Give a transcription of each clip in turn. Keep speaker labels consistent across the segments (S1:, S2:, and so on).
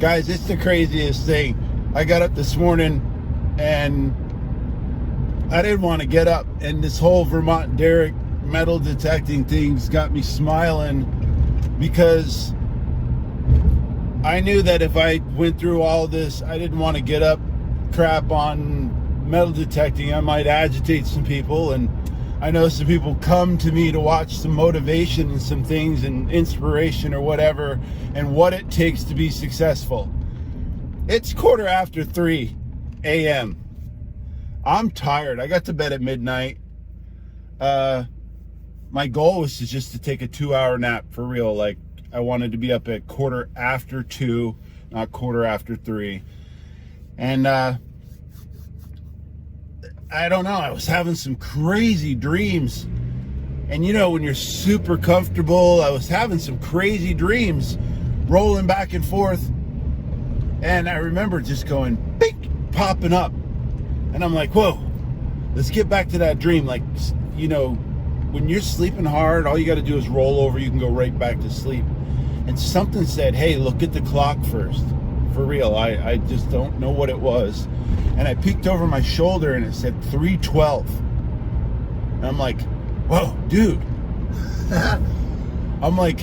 S1: Guys, it's the craziest thing. I got up this morning and I didn't want to get up, and this whole VermontDerek metal detecting thing's got me smiling, because I knew that if I went through all this, I didn't want to get up crap on metal detecting. I might agitate some people, and I know some people come to me to watch some motivation and some things and inspiration or whatever, and what it takes to be successful. It's 3:15 a.m. I'm tired. I got to bed at midnight. My goal was just to take a 2-hour nap, for real. Like, I wanted to be up at 2:15, not 3:15. And I don't know, I was having some crazy dreams. And you know, when you're super comfortable, I was having some crazy dreams, rolling back and forth. And I remember just going, bink, popping up. And I'm like, whoa, let's get back to that dream. Like, you know, when you're sleeping hard, all you got to do is roll over. You can go right back to sleep. And something said, hey, look at the clock first. For real, I just don't know what it was. And I peeked over my shoulder and it said 3:12. And I'm like, whoa, dude. I'm like,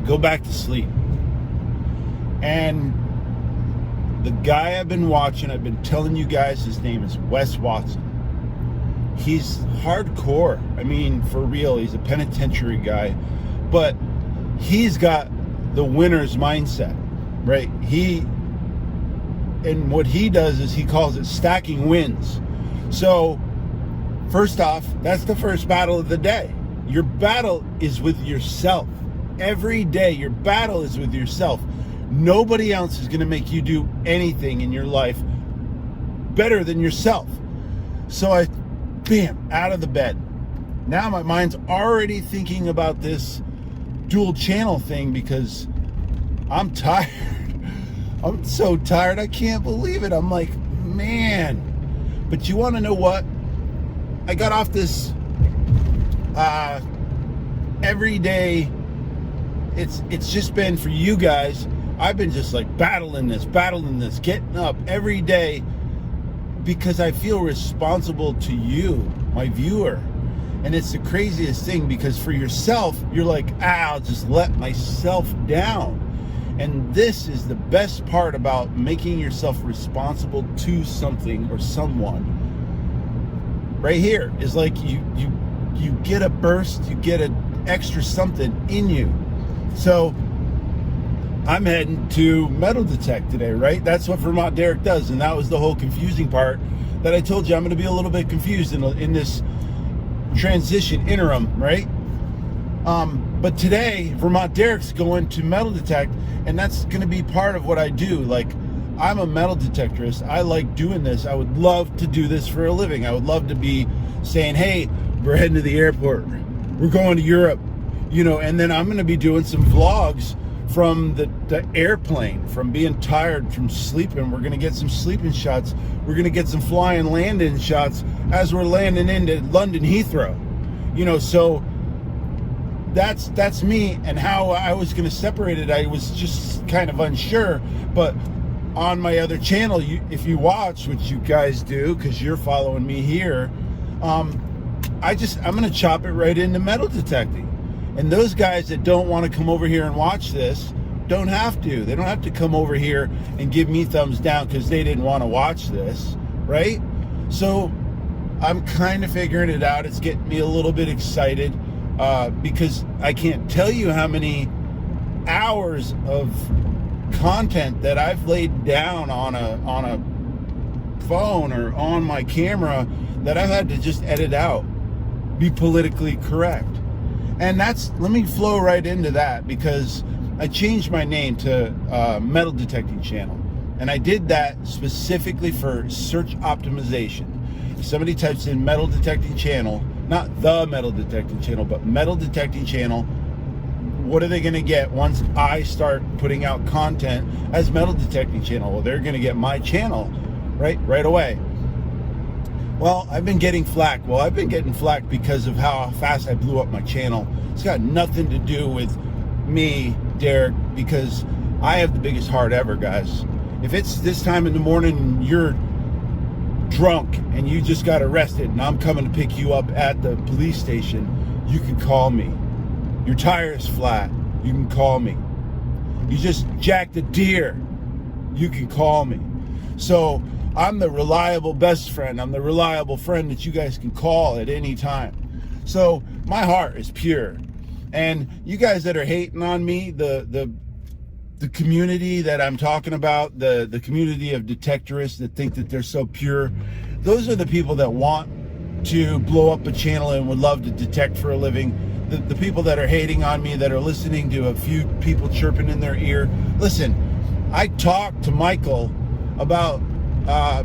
S1: go back to sleep. And the guy I've been watching, I've been telling you guys, his name is Wes Watson. He's hardcore. I mean, for real, he's a penitentiary guy. But he's got the winner's mindset, right? And what he does is he calls it stacking wins. So, first off, that's the first battle of the day. Your battle is with yourself. Every day, your battle is with yourself. Nobody else is going to make you do anything in your life better than yourself. So bam, out of the bed. Now my mind's already thinking about this dual channel thing, because I'm tired. I'm so tired. I can't believe it. I'm like, man. But you want to know what? I got off this every day. It's just been, for you guys, I've been just like battling this, getting up every day, because I feel responsible to you, my viewer. And it's the craziest thing, because for yourself, you're like, I'll just let myself down. And this is the best part about making yourself responsible to something or someone. Right here is like you get a burst, you get an extra something in you. So I'm heading to metal detect today, right? That's what VermontDerek does. And that was the whole confusing part that I told you. I'm going to be a little bit confused in this transition interim, right? But today, VermontDerek's going to metal detect, and that's going to be part of what I do. Like, I'm a metal detectorist. I like doing this. I would love to do this for a living. I would love to be saying, hey, we're heading to the airport. We're going to Europe, you know, and then I'm going to be doing some vlogs from the airplane, from being tired, from sleeping. We're going to get some sleeping shots. We're going to get some flying landing shots as we're landing into London Heathrow. You know, so that's me. And how I was going to separate it, I was just kind of unsure. But on my other channel, if you watch, which you guys do because you're following me here, I'm going to chop it right into metal detecting. And those guys that don't want to come over here and watch this don't have to. They don't have to come over here and give me thumbs down because they didn't want to watch this, right? So I'm kind of figuring it out. It's getting me a little bit excited because I can't tell you how many hours of content that I've laid down on a phone or on my camera that I've had to just edit out, be politically correct. And let me flow right into that, because I changed my name to Metal Detecting Channel. And I did that specifically for search optimization. If somebody types in Metal Detecting Channel, not the Metal Detecting Channel, but Metal Detecting Channel, what are they going to get once I start putting out content as Metal Detecting Channel? Well, they're going to get my channel right away. Well, I've been getting flack. Well, I've been getting flack because of how fast I blew up my channel. It's got nothing to do with me, Derek, because I have the biggest heart ever, guys. If it's this time in the morning and you're drunk and you just got arrested and I'm coming to pick you up at the police station, you can call me. Your tire is flat, you can call me. You just jacked a deer, you can call me. So I'm the reliable best friend. I'm the reliable friend that you guys can call at any time. So my heart is pure. And you guys that are hating on me, the community that I'm talking about, the community of detectorists that think that they're so pure, those are the people that want to blow up a channel and would love to detect for a living. The people that are hating on me, that are listening to a few people chirping in their ear. Listen, I talked to Michael about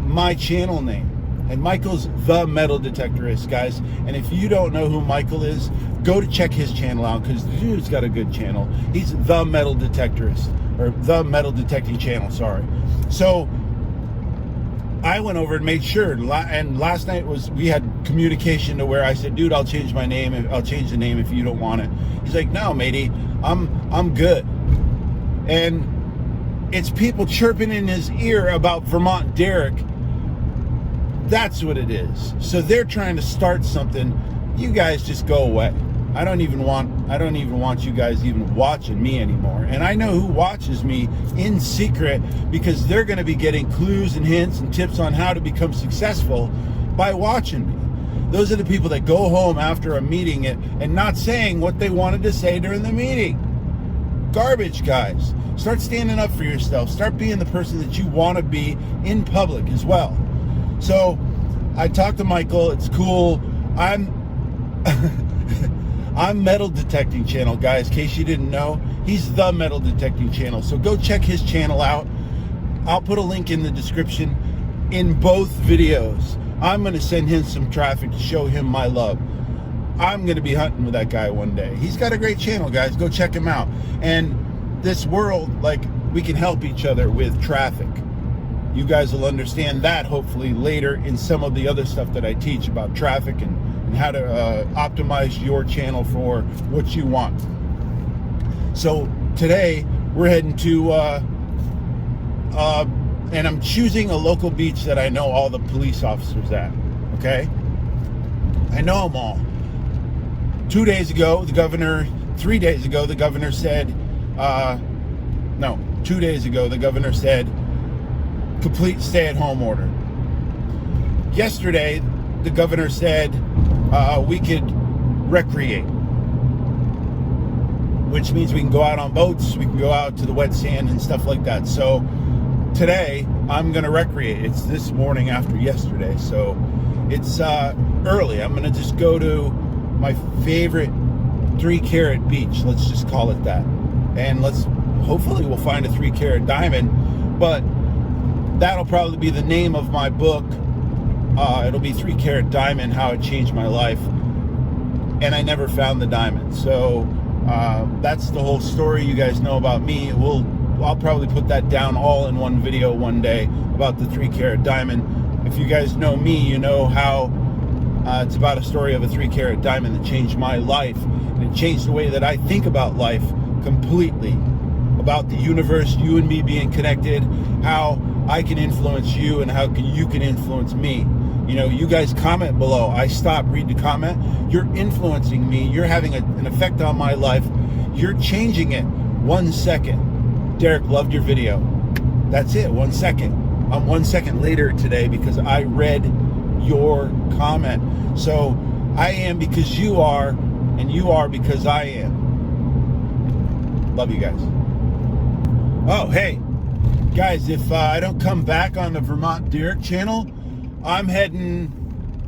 S1: my channel name, and Michael's the Metal Detectorist, guys. And if you don't know who Michael is, go to check his channel out, because the dude's got a good channel. He's the Metal Detectorist, or the Metal Detecting Channel, sorry. So I went over and made sure, and last night we had communication to where I said, dude, I'll change my name, I'll change the name if you don't want it. He's like, no, matey, I'm good. And it's people chirping in his ear about VermontDerek. That's what it is. So they're trying to start something. You guys just go away. I don't even want you guys even watching me anymore. And I know who watches me in secret, because they're going to be getting clues and hints and tips on how to become successful by watching me. Those are the people that go home after a meeting and not saying what they wanted to say during the meeting. Garbage, guys. Start standing up for yourself. Start being the person that you want to be in public as well. So I talked to Michael. It's cool. I'm Metal Detecting Channel, guys. In case you didn't know, he's the Metal Detecting Channel. So go check his channel out. I'll put a link in the description in both videos. I'm going to send him some traffic to show him my love. I'm going to be hunting with that guy one day. He's got a great channel, guys. Go check him out. And this world, like, we can help each other with traffic. You guys will understand that hopefully later in some of the other stuff that I teach about traffic and how to optimize your channel for what you want. So today we're heading to and I'm choosing a local beach that I know all the police officers at. Okay, I know them all. 2 days ago, the governor, 3 days ago, the governor said, 2 days ago, the governor said, complete stay-at-home order. Yesterday, the governor said we could recreate, which means we can go out on boats, we can go out to the wet sand and stuff like that. So today, I'm going to recreate. It's this morning after yesterday, so it's early. I'm going to just go to my favorite 3-carat beach, let's just call it that. And hopefully we'll find a 3-carat diamond, but that'll probably be the name of my book. It'll be 3-carat diamond, how it changed my life. And I never found the diamond. So that's the whole story. You guys know about me. I'll probably put that down all in one video one day about the 3-carat diamond. If you guys know me, you know how it's about a story of a 3-carat diamond that changed my life. And it changed the way that I think about life completely. About the universe, you and me being connected, how I can influence you and how you can influence me. You know, you guys comment below. I stop, read the comment. You're influencing me. You're having an effect on my life. You're changing it 1 second. Derek, loved your video. That's it, 1 second. I'm 1 second later today because I read your comment. So I am because you are, and you are because I am. Love you guys. Oh, hey, guys, if I don't come back on the VermontDerek channel, I'm heading,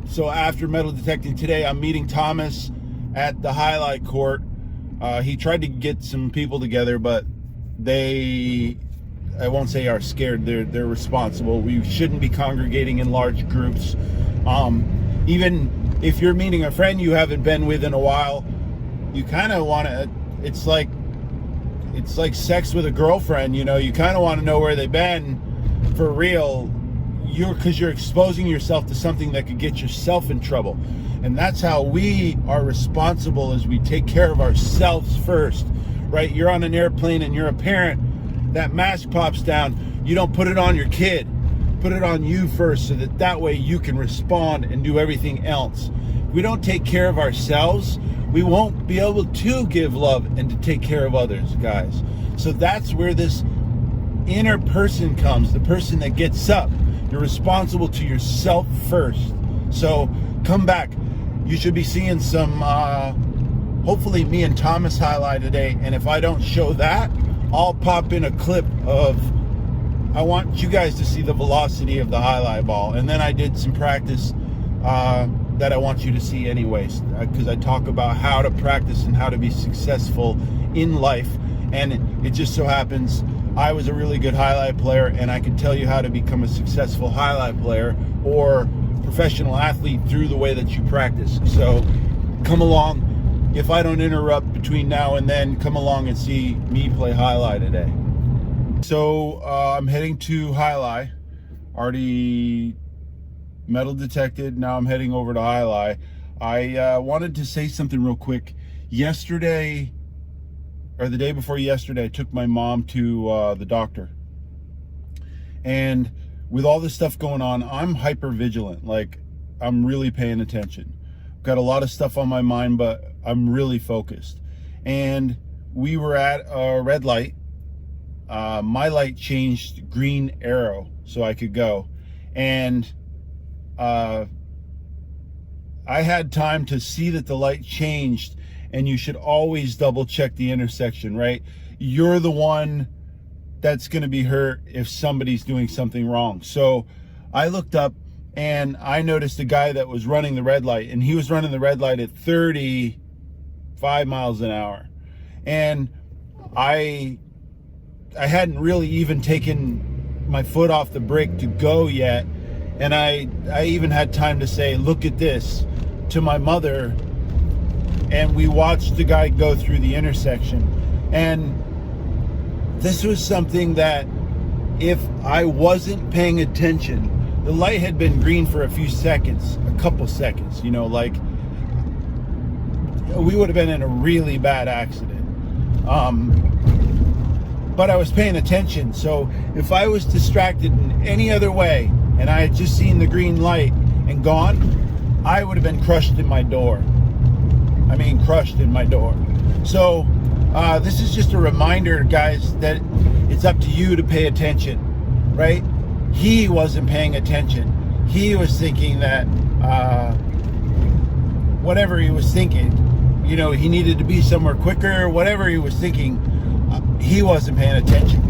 S1: so after metal detecting today, I'm meeting Thomas at the highlight court. He tried to get some people together, but I won't say are scared, they're responsible. We shouldn't be congregating in large groups. Even if you're meeting a friend you haven't been with in a while, you kind of want to, it's like sex with a girlfriend, you know, you kind of want to know where they've been for real, because you're exposing yourself to something that could get yourself in trouble. And that's how we are responsible, as we take care of ourselves first, right? You're on an airplane and you're a parent. that mask pops down, you don't put it on your kid. Put it on you first, so that way you can respond and do everything else. If we don't take care of ourselves, we won't be able to give love and to take care of others, guys. So that's where this inner person comes, the person that gets up. You're responsible to yourself first. So come back. You should be seeing some, hopefully me and Thomas highlight today. And if I don't show that, I'll pop in a clip of, I want you guys to see the velocity of the highlight ball. And then I did some practice that I want you to see anyways, because I talk about how to practice and how to be successful in life. And it just so happens I was a really good highlight player, and I can tell you how to become a successful highlight player or professional athlete through the way that you practice. So come along. If I don't interrupt between now and then, come along and see me play highlight today. So I'm heading to highlight. Already metal detected. Now I'm heading over to highlight. I wanted to say something real quick. Yesterday, or the day before yesterday, I took my mom to the doctor. And with all this stuff going on, I'm hyper vigilant. Like, I'm really paying attention. Got a lot of stuff on my mind, but I'm really focused. And we were at a red light. My light changed green arrow so I could go. And I had time to see that the light changed. And you should always double check the intersection, right? You're the one that's going to be hurt if somebody's doing something wrong. So I looked up and I noticed a guy that was running the red light, and he was running the red light at 35 miles an hour. And I hadn't really even taken my foot off the brake to go yet. And I even had time to say, look at this, to my mother. And we watched the guy go through the intersection. And this was something that if I wasn't paying attention, the light had been green for a few seconds, a couple seconds, you know, like we would have been in a really bad accident. But I was paying attention. So if I was distracted in any other way and I had just seen the green light and gone, I would have been crushed in my door. I mean, crushed in my door. So this is just a reminder, guys, that it's up to you to pay attention, right? He wasn't paying attention. He was thinking that whatever he was thinking, you know, he needed to be somewhere quicker, whatever he was thinking, he wasn't paying attention.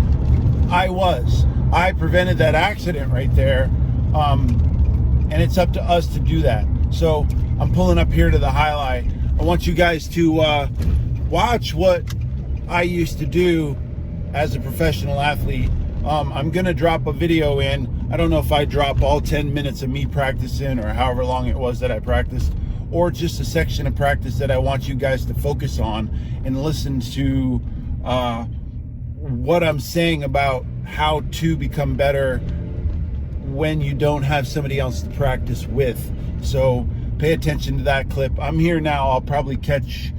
S1: I was. I prevented that accident right there. And it's up to us to do that. So I'm pulling up here to the highlight. I want you guys to watch what I used to do as a professional athlete. I'm going to drop a video in. I don't know if I drop all 10 minutes of me practicing or however long it was that I practiced, or just a section of practice that I want you guys to focus on and listen to what I'm saying about how to become better when you don't have somebody else to practice with. So pay attention to that clip. I'm here now. I'll probably catch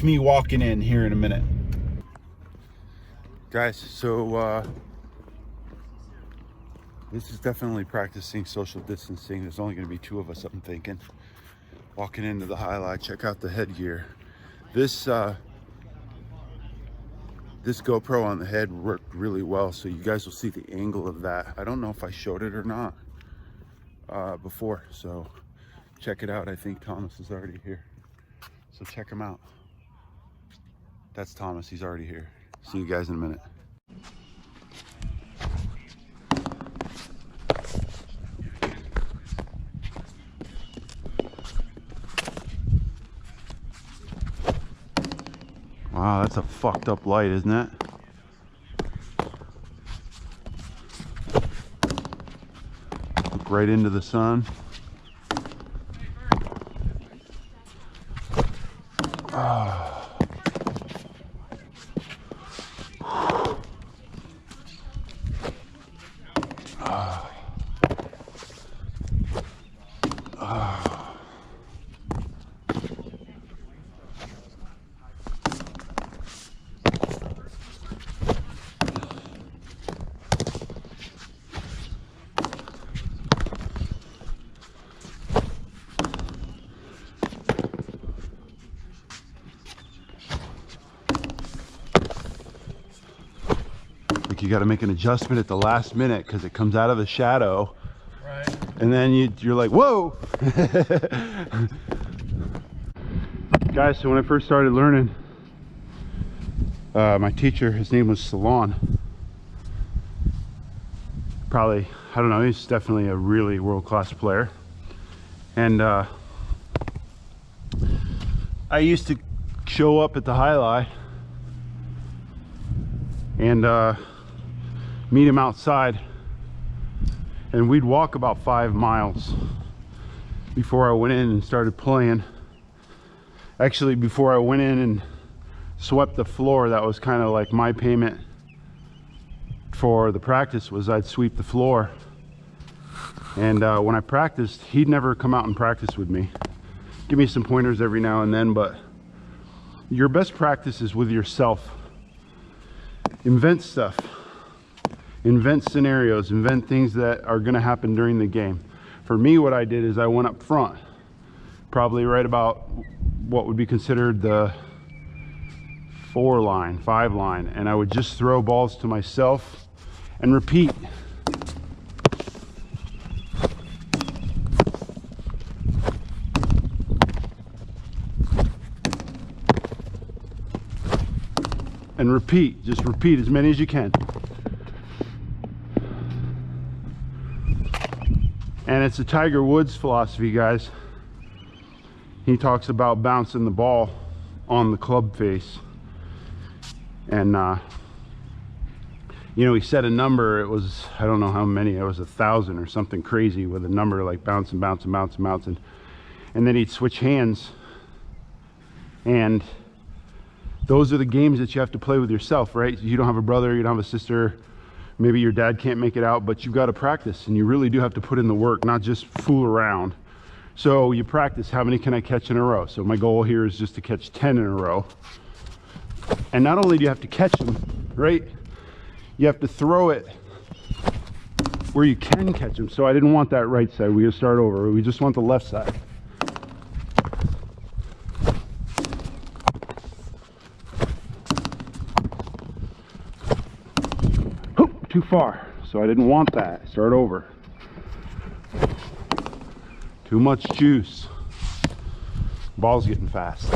S1: me walking in here in a minute. Guys, so this is definitely practicing social distancing. There's only going to be two of us, I'm thinking. Walking into the highlight, check out the headgear. This GoPro on the head worked really well, so you guys will see the angle of that. I don't know if I showed it or not before, so check it out. I think Thomas is already here, so check him out. That's Thomas. He's already here. See you guys in a minute. Wow, that's a fucked up light, isn't it? Look right into the sun. like you got to make an adjustment at the last minute because it comes out of the shadow.
S2: Right.
S1: And then you're like, whoa. Guys, so when I first started learning, my teacher, his name was Salon. Probably, I don't know, he's definitely a really world-class player. And I used to show up at the highlight and meet him outside, and we'd walk about 5 miles before I went in and started playing. Actually, before I went in and swept the floor, that was kind of like my payment for the practice, was I'd sweep the floor. And when I practiced, he'd never come out and practice with me. Give me some pointers every now and then, but your best practice is with yourself. Invent stuff, invent scenarios, invent things that are going to happen during the game. For me, what I did is I went up front, probably right about what would be considered the 4 line, 5 line, and I would just throw balls to myself and repeat. And repeat, just repeat as many as you can. And it's a Tiger Woods philosophy, guys. He talks about bouncing the ball on the club face. And you know, he said a number, it was, I don't know how many, it was 1,000 or something crazy, with a number like bouncing, bouncing, bouncing, bouncing. And then he'd switch hands. And those are the games that you have to play with yourself, right? You don't have a brother, you don't have a sister, maybe your dad can't make it out, but you've got to practice, and you really do have to put in the work, not just fool around. So you practice, how many can I catch in a row? So my goal here is just to catch 10 in a row. And not only do you have to catch them, right? You have to throw it where you can catch them. So I didn't want that right side. We gotta start over. We just want the left side. Too far, so I didn't want that. Start over. Too much juice. Ball's getting fast.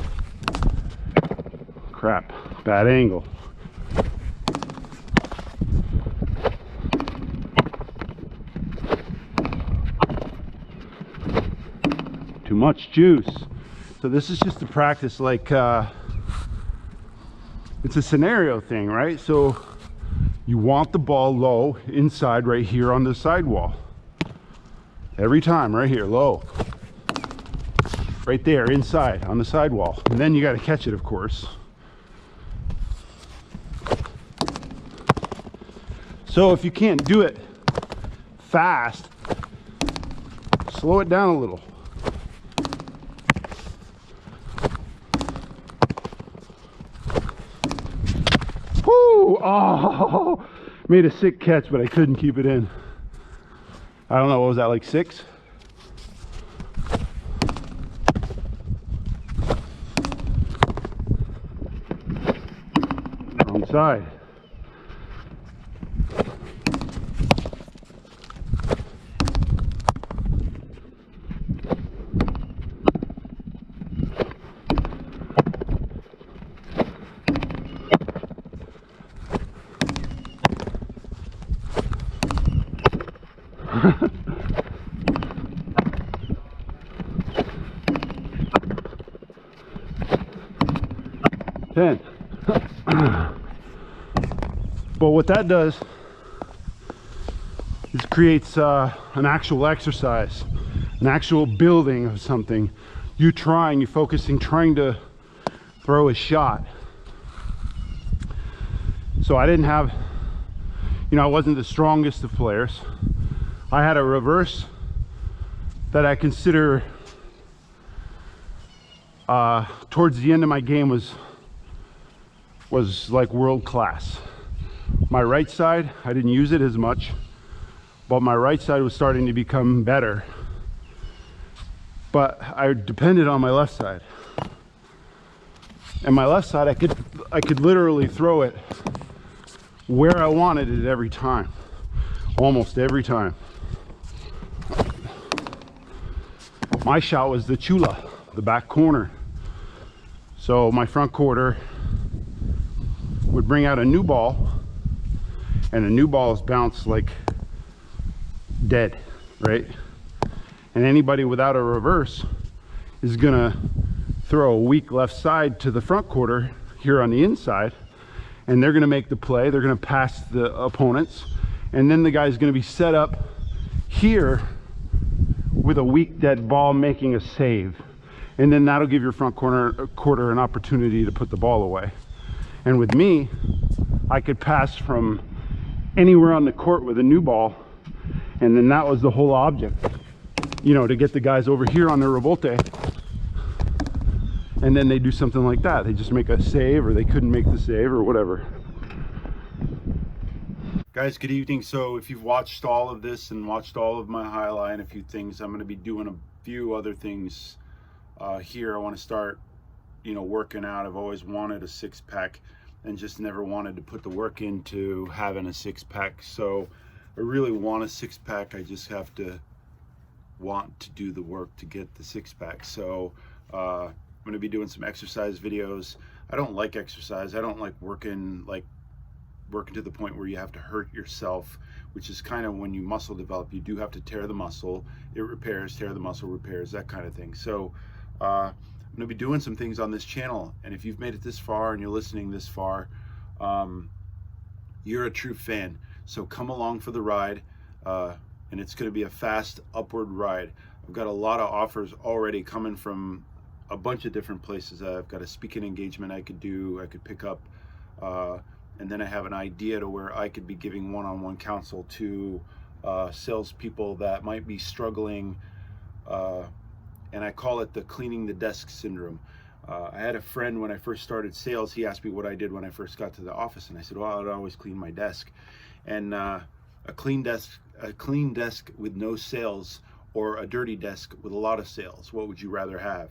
S1: Crap, bad angle. Too much juice. So this is just a practice, like it's a scenario thing, right? So you want the ball low inside right here on the sidewall. Every time, right here, low. Right there, inside on the sidewall. And then you got to catch it, of course. So if you can't do it fast, slow it down a little. Oh, made a sick catch, but I couldn't keep it in. I don't know, what was that, like 6? Wrong side. But what that does is creates an actual exercise, an actual building of something. You focusing, trying to throw a shot. So I didn't have, you know, I wasn't the strongest of players. I had a reverse that I consider towards the end of my game was like world class. My right side, I didn't use it as much, but my right side was starting to become better. But I depended on my left side. And my left side, I could literally throw it where I wanted it every time, almost every time. My shot was the chula, the back corner. So my front quarter would bring out a new ball, and the new balls bounce like dead, right? And anybody without a reverse is gonna throw a weak left side to the front quarter here on the inside, and they're gonna make the play, they're gonna pass the opponents, and then the guy's gonna be set up here with a weak dead ball making a save. And then that'll give your front quarter an opportunity to put the ball away. And with me, I could pass from anywhere on the court with a new ball, and then that was the whole object, you know, to get the guys over here on their revolte, and then they do something like that. They just make a save, or they couldn't make the save, or whatever. Guys, good evening. So if you've watched all of this and watched all of my highlight and a few things, I'm going to be doing a few other things here. I want to start, you know, working out. I've always wanted a six-pack and just never wanted to put the work into having a six-pack. So I really want a six-pack. I just have to want to do the work to get the six-pack. So I'm going to be doing some exercise videos. I don't like exercise. I don't like working to the point where you have to hurt yourself, which is kind of when you muscle develop. You do have to tear the muscle, it repairs, tear the muscle, repairs, that kind of thing. So I'm going to be doing some things on this channel, and if you've made it this far and you're listening this far, you're a true fan. So come along for the ride, and it's going to be a fast upward ride. I've got a lot of offers already coming from a bunch of different places. I've got a speaking engagement I could do, I could pick up, and then I have an idea to where I could be giving one-on-one counsel to salespeople that might be struggling, and I call it the cleaning the desk syndrome. I had a friend when I first started sales, he asked me what I did when I first got to the office, and I said, well, I'd always clean my desk. And a clean desk with no sales, or a dirty desk with a lot of sales, what would you rather have?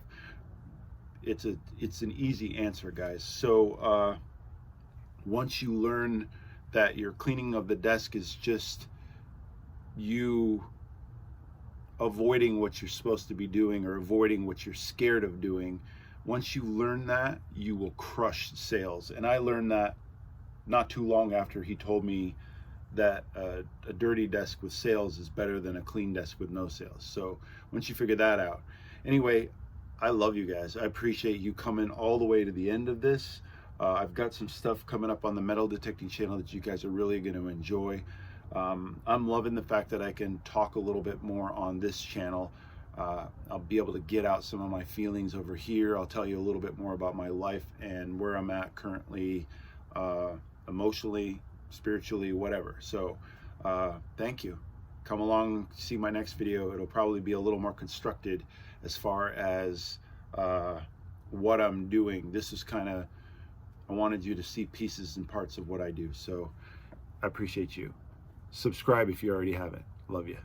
S1: It's an easy answer, guys. So once you learn that your cleaning of the desk is just you avoiding what you're supposed to be doing, or avoiding what you're scared of doing, once you learn that, you will crush sales. And I learned that not too long after he told me that a dirty desk with sales is better than a clean desk with no sales. So once you figure that out, anyway, I love you guys. I appreciate you coming all the way to the end of this. I've got some stuff coming up on the metal detecting channel that you guys are really going to enjoy. I'm loving the fact that I can talk a little bit more on this channel. I'll be able to get out some of my feelings over here. I'll tell you a little bit more about my life and where I'm at currently, emotionally, spiritually, whatever. So thank you. Come along, see my next video. It'll probably be a little more constructed as far as what I'm doing. This is kind of, I wanted you to see pieces and parts of what I do. So I appreciate you. Subscribe if you already haven't. Love you.